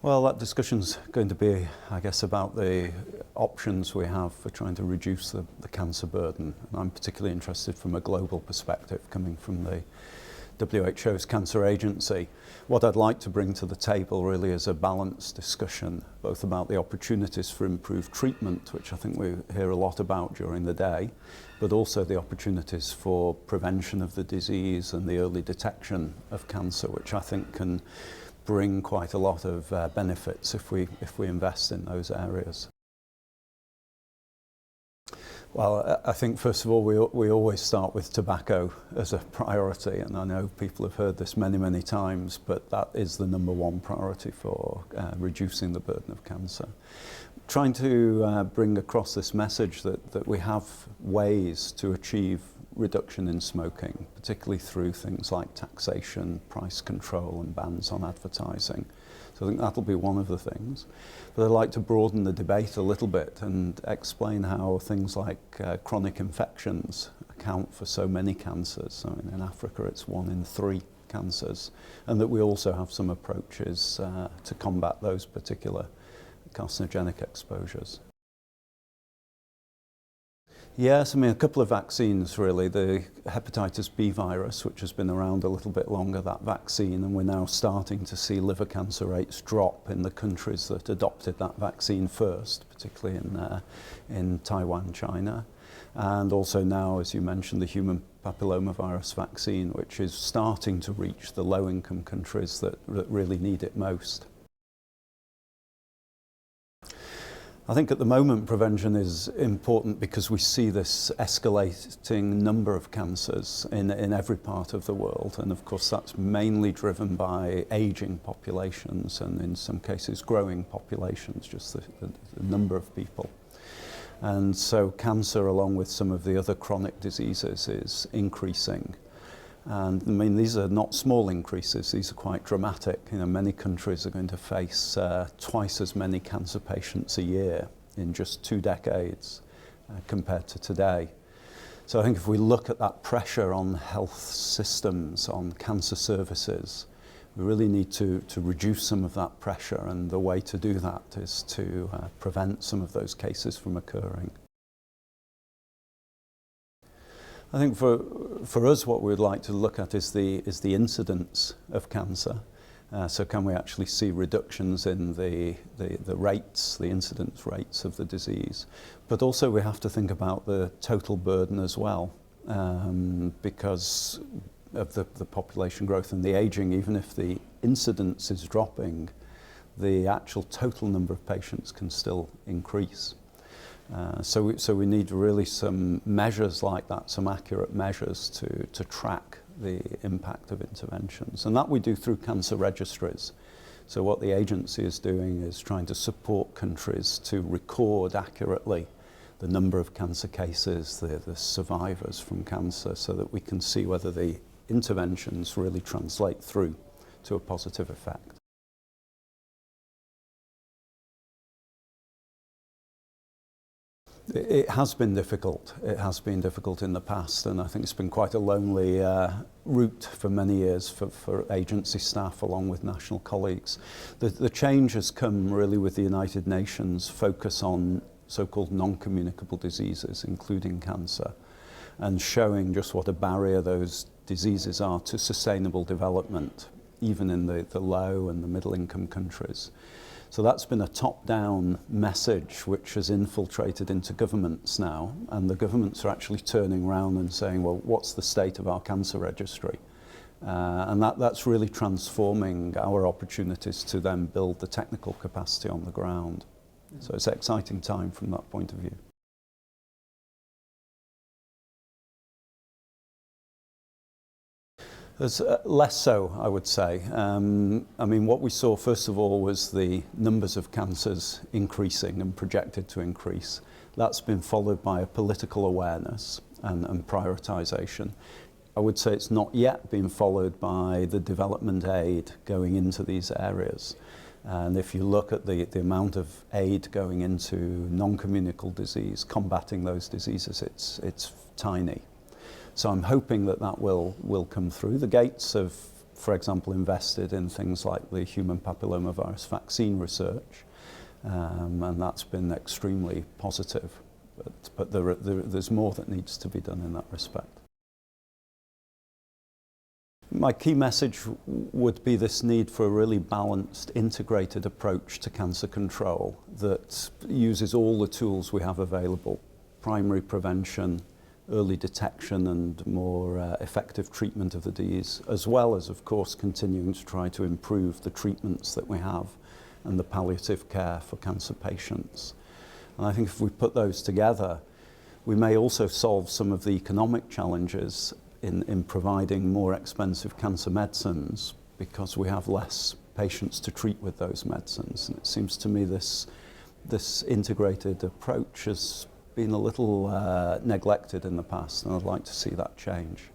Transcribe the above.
Well, that discussion's going to be, I guess, about the options we have for trying to reduce the cancer burden. And I'm particularly interested from a global perspective, coming from the WHO's Cancer Agency. What I'd like to bring to the table really is a balanced discussion, both about the opportunities for improved treatment, which I think we hear a lot about during the day, but also the opportunities for prevention of the disease and the early detection of cancer, which I think can bring quite a lot of benefits if we invest in those areas. Well, I think first of all we always start with tobacco as a priority, and I know people have heard this many times, but that is the number one priority for reducing the burden of cancer. Trying to bring across this message that we have ways to achieve reduction in smoking, particularly through things like taxation, price control and bans on advertising. So I think that'll be one of the things. But I'd like to broaden the debate a little bit and explain how things like chronic infections account for so many cancers. So in Africa it's 1 in 3 cancers, and that we also have some approaches to combat those particular carcinogenic exposures. Yes, I mean, a couple of vaccines really. The hepatitis B virus, which has been around a little bit longer, that vaccine, and we're now starting to see liver cancer rates drop in the countries that adopted that vaccine first, particularly in Taiwan, China. And also now, as you mentioned, the human papillomavirus vaccine, which is starting to reach the low-income countries that really need it most. I think at the moment prevention is important because we see this escalating number of cancers in every part of the world, and of course that's mainly driven by ageing populations and in some cases growing populations, just the number of people. And so cancer, along with some of the other chronic diseases, is increasing. And I mean, these are not small increases, these are quite dramatic. You know, many countries are going to face twice as many cancer patients a year in just 2 decades compared to today. So I think if we look at that pressure on health systems, on cancer services, we really need to reduce some of that pressure, and the way to do that is to prevent some of those cases from occurring. I think for us what we'd like to look at is the incidence of cancer. So can we actually see reductions in the rates, the incidence rates of the disease? But also we have to think about the total burden as well, because of the population growth and the ageing. Even if the incidence is dropping, the actual total number of patients can still increase. So we need really some measures like that, some accurate measures to track the impact of interventions. And that we do through cancer registries. So what the agency is doing is trying to support countries to record accurately the number of cancer cases, the survivors from cancer, so that we can see whether the interventions really translate through to a positive effect. It has been difficult. It has been difficult in the past, and I think it's been quite a lonely route for many years for agency staff along with national colleagues. The change has come really with the United Nations focus on so-called non-communicable diseases, including cancer, and showing just what a barrier those diseases are to sustainable development, even in the low and the middle-income countries. So that's been a top-down message which has infiltrated into governments now, and the governments are actually turning around and saying, well, what's the state of our cancer registry? And that's really transforming our opportunities to then build the technical capacity on the ground. So it's an exciting time from that point of view. There's less so, I would say. I mean, what we saw first of all was the numbers of cancers increasing and projected to increase. That's been followed by a political awareness and prioritisation. I would say it's not yet been followed by the development aid going into these areas. And if you look at the amount of aid going into non-communicable disease, combating those diseases, it's tiny. So I'm hoping that will come through. The gates of for example, invested in things like the human papillomavirus vaccine research, and that's been extremely positive. But there's more that needs to be done in that respect. My key message would be this need for a really balanced, integrated approach to cancer control that uses all the tools we have available: primary prevention, early detection and more effective treatment of the disease, as well as, of course, continuing to try to improve the treatments that we have and the palliative care for cancer patients. And I think if we put those together, we may also solve some of the economic challenges in providing more expensive cancer medicines, because we have less patients to treat with those medicines. And it seems to me this integrated approach has been a little neglected in the past, and I'd like to see that change.